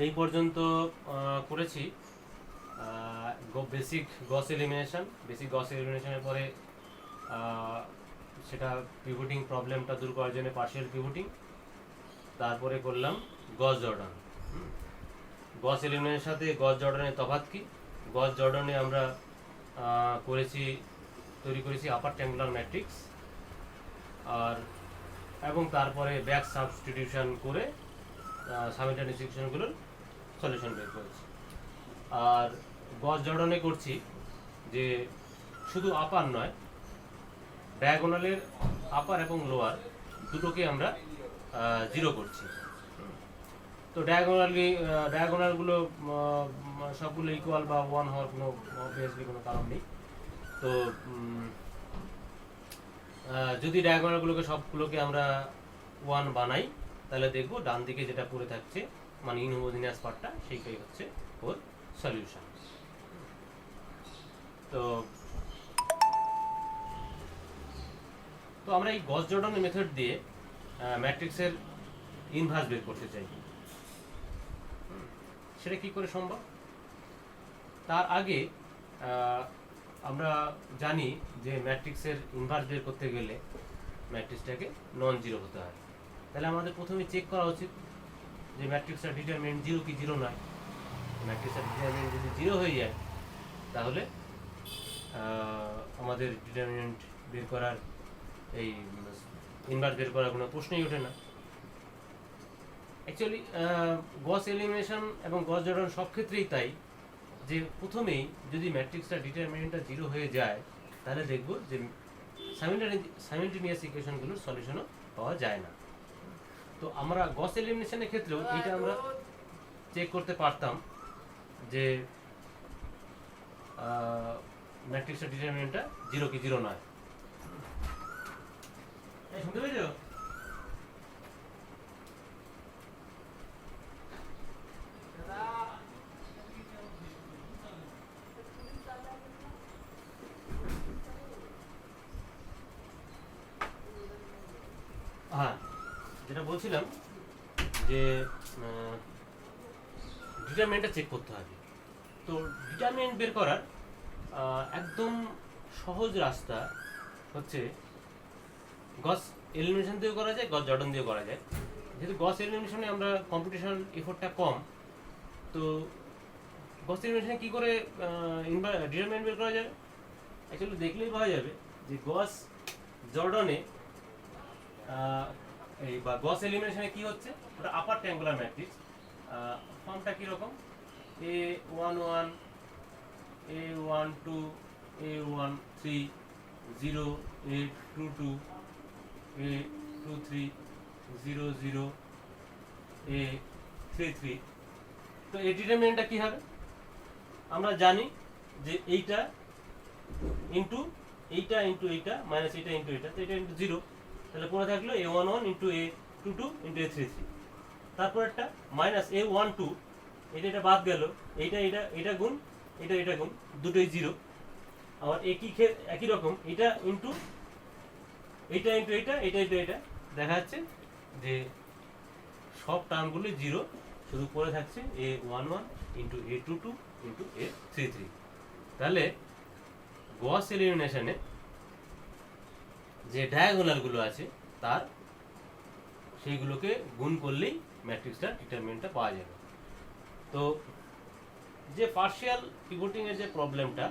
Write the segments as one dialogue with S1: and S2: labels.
S1: এই পর্যন্ত করেছি বেসিক গস এলিমিনেশনের পরে সেটা পিভটিং প্রবলেমটা দূর করার জন্য পার্শিয়াল পিভটিং, তারপরে করলাম গস জর্ডান। গস এলিমিনেশনের সাথে গস জর্ডানের তফাৎ কি? গস জর্ডানে আমরা তৈরি করেছি আপার ট্যাঙ্গুলার ম্যাট্রিক্স আর এবং তারপরে ব্যাক সাবস্টিটিউশন করে সাইমেলটেনিয়াস ইকুয়েশনগুলোর সলিউশন বের করেছি। আর গস জর্ডানে করছি যে শুধু আপার নয়, ডায়াগোনালের আপার এবং লোয়ার দুটোকে আমরা জিরো করছি। তো ডায়াগোনালগুলো সবগুলো ইকুয়াল বা ওয়ান হওয়ার কোনো অবভিয়াসলি কোনো কারণ নেই। তো যদি ডায়াগোনালগুলোকে সবগুলোকে আমরা ওয়ান বানাই তাহলে দেখব ডান দিকে যেটা পড়ে থাকছে মানে ইনহোমোজিনিয়াস পার্টটা সেইটাই হচ্ছে ওর সলিউশন। তো তো আমরা এই গস জর্ডানের মেথড দিয়ে ম্যাট্রিক্সের ইনভার্স বের করতে চাই। সেটা কি করে সম্ভব? তার আগে আমরা জানি যে ম্যাট্রিক্সের ইনভার্স বের করতে গেলে ম্যাট্রিক্সটাকে নন জিরো হতে হয়। তাহলে আমাদের প্রথমে চেক করা উচিত যে ম্যাট্রিক্সটার ডিটারমিনেন্ট জিরো কি জিরো নয়। ম্যাট্রিক্সটার ডিটারমিনেন্ট যদি জিরো হয়ে যায় তাহলে আমাদের ডিটারমিনেন্ট বের করার এই ইনভার্স বের করার কোনো প্রশ্নই ওঠে না। অ্যাকচুয়ালি গস এলিমিনেশন এবং গস জর্ডান সব ক্ষেত্রেই তাই, যে যদি ম্যাট্রিক্সটা ডিটারমিনেন্টটা জিরো হয়ে যায় তাহলে দেখব যে সাইমেলটেনিয়াস ইকুয়েশনগুলোর সলিউশনও পাওয়া যায় না। তো আমরা গস এলিমিনেশনের ক্ষেত্রেও এইটা আমরা চেক করতে পারতাম যে ম্যাট্রিক্সের ডিটারমিনেন্টটা জিরো কি জিরো নয়। শুনতে পেয়েছো? হ্যাঁ, যেটা বলছিলাম যে ডিটারমিনেন্টটা চেক করতে হবে। তো ডিটারমিনেন্ট বের করার একদম সহজ রাস্তা হচ্ছে গস এলিমিনেশন দিয়েও করা যায়, গস জর্ডান দিয়েও করা যায়। যেহেতু গস এলিমিনেশনে আমরা কম্পিটিশন এফোর্টটা কম, তো গস এলিমিনেশনে কী করে ডিটারমিনেন্ট বের করা যায়? অ্যাকচুয়ালি দেখলেই পাওয়া যাবে যে গস জর্ডানে এই বা গস এলিমিনেশনে কি হচ্ছে, ওটা আপার ট্যাঙ্গুলার ম্যাট্রিক্স। ফর্মটা কীরকম? A11 A12 A13 0 A22 A23 00 A33। তো এই ডিটারমিনেন্টটা কি হবে? আমরা জানি যে এইটা ইন্টু এইটা মাইনাস এইটা ইন্টু এইটা, তো এটা ইন্টু জিরো, তাহলে পড়ে থাকলো A11 into A22 into A33। তারপর একটা মাইনাস A12, এটা বাদ গেল, এটা গুণ এটা গুণ, দুটোই জিরো। আবার একই রকম এটা ইন্টু এইটা দেখা যাচ্ছে যে সব টার্মগুলি জিরো, শুধু পড়ে থাকছে A11 into A22 into A33। তাহলে গস এলিমিনেশনে যে ডায়াগোনালগুলো আছে তার সেইগুলোকে গুণ করলেই ম্যাট্রিক্সটার ডিটারমিনেন্টটা পাওয়া যাবে। তো যে পার্শিয়াল পিভটিংয়ের যে প্রবলেমটা,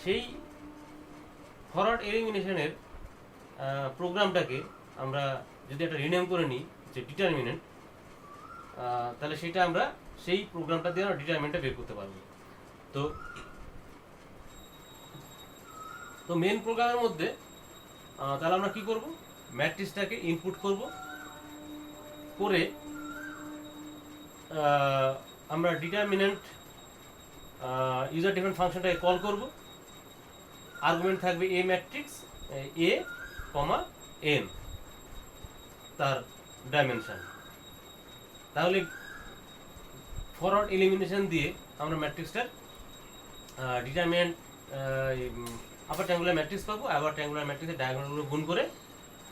S1: সেই ফরওয়ার্ড এলিমিনেশনের প্রোগ্রামটাকে আমরা যদি একটা রিনেম করে নিই যে ডিটারমিনেন্ট, তাহলে সেটা আমরা সেই প্রোগ্রামটা দিয়ে আমরা ডিটারমিনেন্টটা বের করতে পারবো। তো তো মেন প্রোগ্রামের মধ্যে তাহলে আমরা কি করব? ম্যাট্রিক্সটাকে ইনপুট করব, করে আমরা ডিটারমিনেন্ট ইউজার ডিফারেন্ট ফাংশনটাকে কল করব। আর্গুমেন্ট থাকবে এ ম্যাট্রিক্স এ কমা এন, তার ডাইমেনশন। তাহলে ফরওয়ার্ড এলিমিনেশন দিয়ে আমরা ম্যাট্রিক্সটার ডিটারমিনেন্ট আপার ট্যাঙ্গুলার ম্যাট্রিক্স পাবো, আপার ট্যাঙ্গুলার ম্যাট্রিক্সের ডায়াগোনালগুলো গুণ করে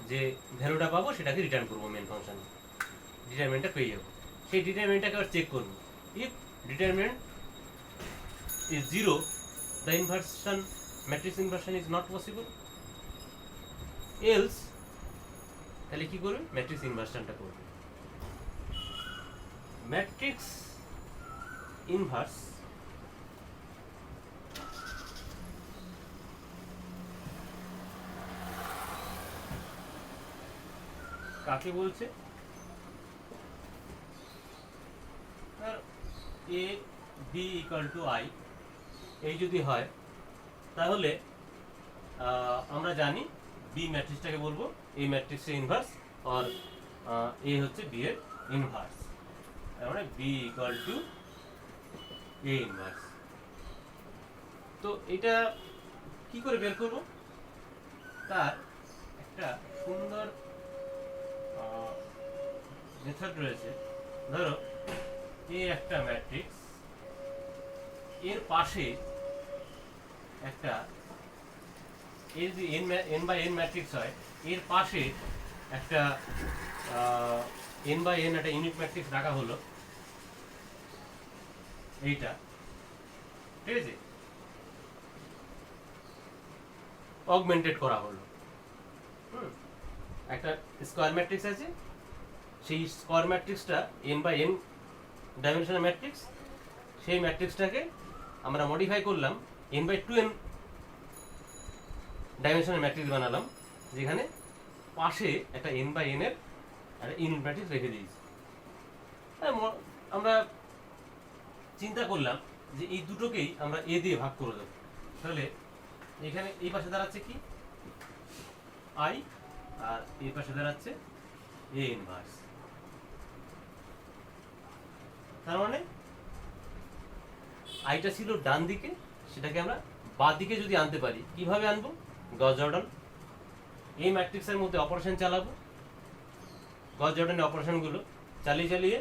S1: যে ভ্যালুটা পাবো সেটাকে রিটার্ন করবো মেন ফাংশনে, ডিটারমিনেন্টটা পেয়ে যাবো। সেই ডিটারমিনেন্টটাকে আবার চেক করব। If determinant is zero, the inversion matrix inversion is not possible, else তাহলে কি করবে, ম্যাট্রিক্স ইনভার্সনটা করবে। ম্যাট্রিক্স ইনভার্স কাকে বলছে, A B equal two I এই যদি হয় তাহলে আমরা জানি বি ম্যাট্রিক্সটাকে বলবো এ ম্যাট্রিক্সের ইনভার্স, আর এ হচ্ছে বি এর ইনভার্স, তার মানে B equal to A inverse. তো এটা কি করে বের করব, তার একটা সুন্দর মেথড রয়েছে। ধরো এ একটা ম্যাট্রিক্স, এর পাশে একটা, এর যদি এন বাই এন ম্যাট্রিক্স হয়, এর পাশে একটা এন বাই এন একটা ইউনিট ম্যাট্রিক্স রাখা হলো, এইটা ঠিক আছে, অগমেন্টেড করা হলো। একটা স্কোয়ার ম্যাট্রিক্স আছে, সেই স্কোয়ার ম্যাট্রিক্সটা N by N dimensional matrix, সেই ম্যাট্রিক্সটাকে আমরা মডিফাই করলাম, N by two N dimensional matrix বানালাম, যেখানে পাশে একটা এন বাই এন এর একটা ইউনিট ম্যাট্রিক্স রেখে দিয়েছি। আমরা চিন্তা করলাম যে এই দুটোকেই আমরা এ দিয়ে ভাগ করে দেবো, তাহলে এখানে এই পাশে দাঁড়াচ্ছে কি আই, আর এই পাশে দাঁড়াচ্ছে এ ইনভার্স। তার মানে আইটা ছিল ডান দিকে, সেটাকে আমরা বাঁ দিকে যদি আনতে পারি, কিভাবে আনবো, গস জর্ডান এই ম্যাট্রিক্সের মধ্যে অপারেশন চালাবো, গস জর্ডানের অপারেশনগুলো চালিয়ে চালিয়ে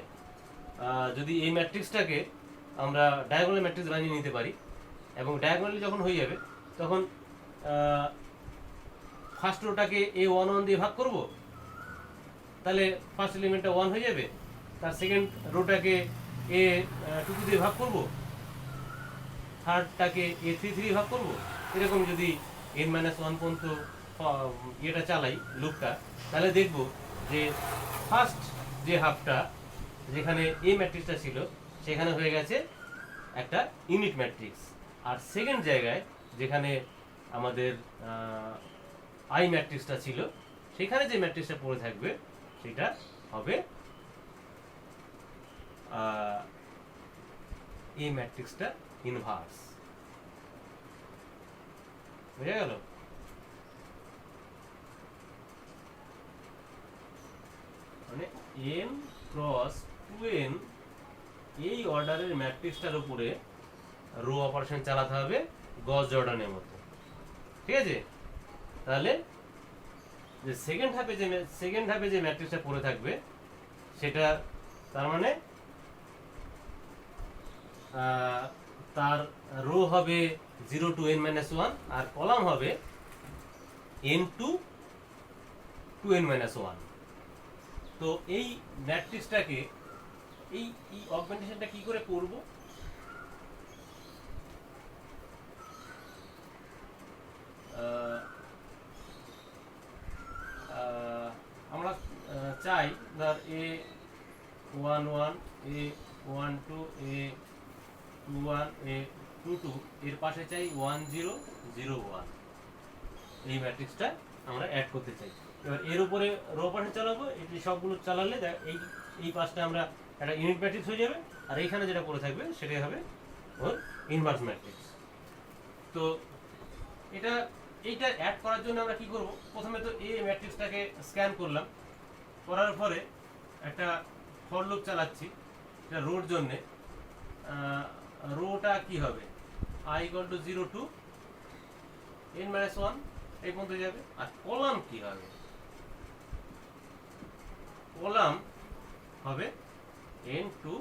S1: যদি এই ম্যাট্রিক্সটাকে আমরা ডায়াগোনাল ম্যাট্রিক্স বানিয়ে নিতে পারি, এবং ডায়াগোনালি যখন হয়ে যাবে তখন ফার্স্ট রোটাকে এ ওয়ান ওয়ান দিয়ে ভাগ করব, তাহলে ফার্স্ট এলিমেন্টটা ওয়ান হয়ে যাবে, তার সেকেন্ড রোটাকে এ টু টু দিয়ে ভাগ করব, থার্ডটাকে এ থ্রি থ্রি ভাগ করব, এরকম যদি এন মাইনাস ওয়ান পর্যন্ত ইয়েটা চালাই লুপটা, তাহলে দেখব যে ফার্স্ট যে হাফটা যেখানে এ ম্যাট্রিক্সটা ছিল সেখানে হয়ে গেছে একটা ইউনিট ম্যাট্রিক্স, আর সেকেন্ড জায়গায় যেখানে আমাদের আই ম্যাট্রিক্সটা ছিল সেখানে যে ম্যাট্রিক্সটা পড়ে থাকবে সেটা হবে এই ম্যাট্রিক্সটা ইনভার্স। বুঝা গেল? মানে n ক্রস 2n এই অর্ডারের ম্যাট্রিক্সটার উপরে রো অপারেশন চালাতে হবে গস জর্ডানের মতো, ঠিক আছে? তাহলে যে সেকেন্ড হাফে যে ম্যাট্রিক্সটা পড়ে থাকবে সেটা, তার মানে তার রো হবে 0 to n minus 1 আর কলাম হবে n to 2n minus 1। তো এই ম্যাট্রিক্সটাকে এই অগমেন্টেশনটা কি করে করব? আমরা চাই ধর A11 A12 A21 A22 এর পাশে চাই 1001, এই ম্যাট্রিক্সটা আমরা অ্যাড করতে চাই। এবার এর উপরে রো অপারেশন চালাবো, এই সবগুলো চালালে এই পাশটা আমরা একটা ইউনিট ম্যাট্রিক্স হয়ে যাবে, আর এইখানে যেটা পড়ে থাকবে সেটাই হবে ওর ইনভার্স ম্যাট্রিক্স। তো এইটা অ্যাড করার জন্য আমরা কি করব, প্রথমে তো এই ম্যাট্রিক্সটাকে স্ক্যান করলাম, করার পরে একটা ফর লুপ চালাচ্ছি এটা রোর জন্য। রোটা কি হবে, i = 0 to n - 1 এই পর্যন্ত যাবে। আর কলাম কি হবে, কলাম হবে n to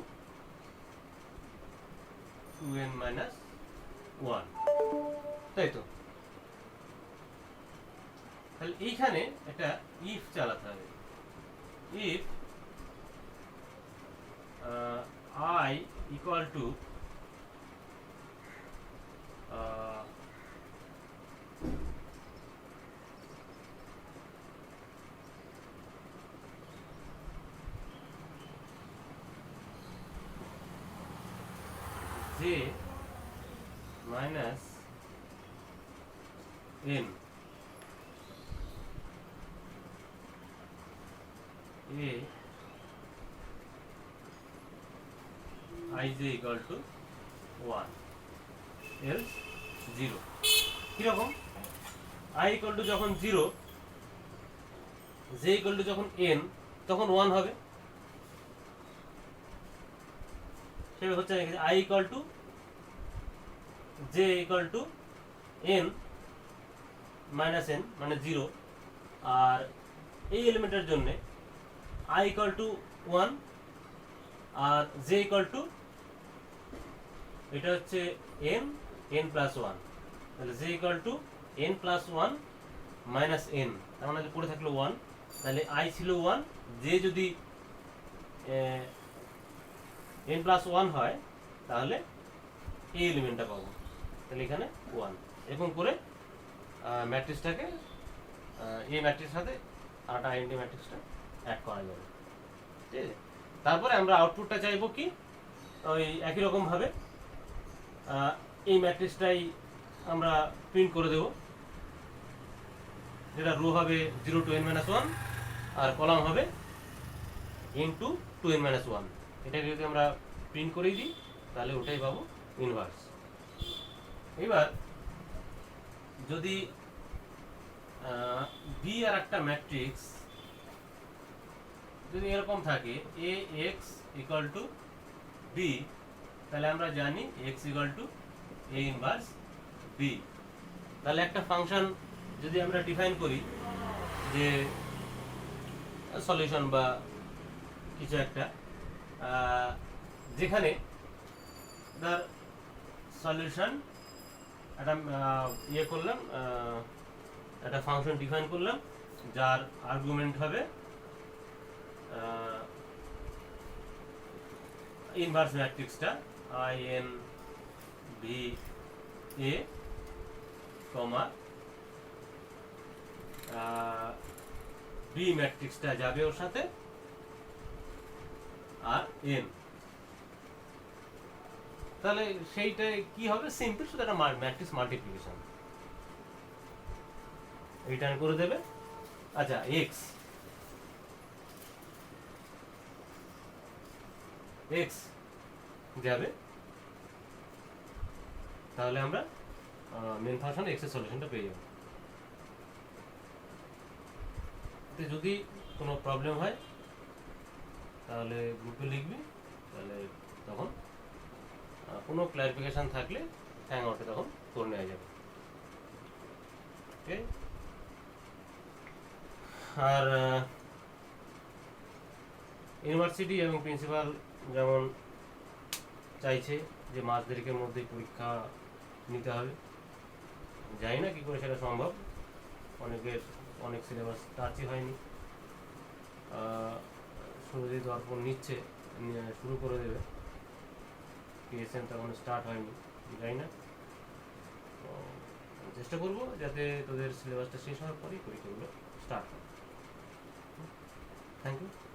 S1: 2n - 1, তাই তো? তাহলে এইখানে একটা ইফ চালাতে হবে, if I equal to j minus n a ij equal to 1 else 0 কিরকম I equal to যখন 0 j equal to যখন n তখন 1 হবে সেটা হচ্ছে I equal to j equal to n minus n মানে 0 আর এই এলিমেন্টের জন্য I equal to 1 R j equal to এটা হচ্ছে n plus 1 তাহলে j equal to n plus 1 minus n তার মানে পড়ে থাকলো 1 তাহলে I ছিল 1 j যদি n plus 1 হয় তাহলে এই এলিমেন্টটা পাবো তাহলে এখানে 1 এরকম করে ম্যাট্রিক্সটাকে এই ম্যাট্রিক্সের সাথে আরেকটা আইডেন্টি ম্যাট্রিক্সটা অ্যাড করা যাবে ঠিক আছে তারপরে আমরা আউটপুটটা চাইবো কি ওই একই রকম ভাবে এই ম্যাট্রিক্সটাই আমরা প্রিন্ট করে দেব যেটা রো হবে 0 to n - 1 আর কলাম হবে n to 2n - 1 এটাকে যদি আমরা প্রিন্ট করে দিই তাহলে ওটাই পাবো ইনভার্স এবার যদি b আর একটা ম্যাট্রিক্স যদি এরকম থাকে ax = b তাহলে আমরা জানি x = a ইনভার্স b তাহলে একটা ফাংশন যদি আমরা ডিফাইন করি যে সলিউশন বা কিছু একটা যেখানে তার সলিউশন একটা ইয়ে করলাম একটা ফাংশন ডিফাইন করলাম যার আর্গুমেন্ট হবে ইনভার্স ম্যাট্রিক্সটা in v a comma B ম্যাট্রিক্সটা যাবে ওর সাথে আর n তাহলে সেইটা কি হবে সিম্পল শুধু একটা ম্যাট্রিক্স মাল্টিপ্লিকেশন রিটার্ন করে দেবে আচ্ছা x যাবে তাহলে আমরা মেন ফাংশন x এর সলিউশনটা পেয়ে যাব যদি কোনো প্রবলেম হয় তাহলে গ্রুপে লিখবি তাহলে তখন কোনো ক্লারিফিকেশন থাকলে হ্যাংআউটে তখন করে নেওয়া যাবে ওকে আর ইউনিভার্সিটি এবং প্রিন্সিপাল যেমন চাইছে যে মাস দেরিকের মধ্যে পরীক্ষা নিতে হবে জানি না কি করে সেটা সম্ভব অনেক সিলেবাস টাচই হয়নি সুরজিৎ দর্পণ নিচ্ছে শুরু করে দেবে পিএসএম তখন স্টার্ট হয়নি জানি না তো চেষ্টা করবো যাতে তোদের সিলেবাসটা শেষ হওয়ার পরেই পরীক্ষাগুলো স্টার্ট হয় থ্যাংক ইউ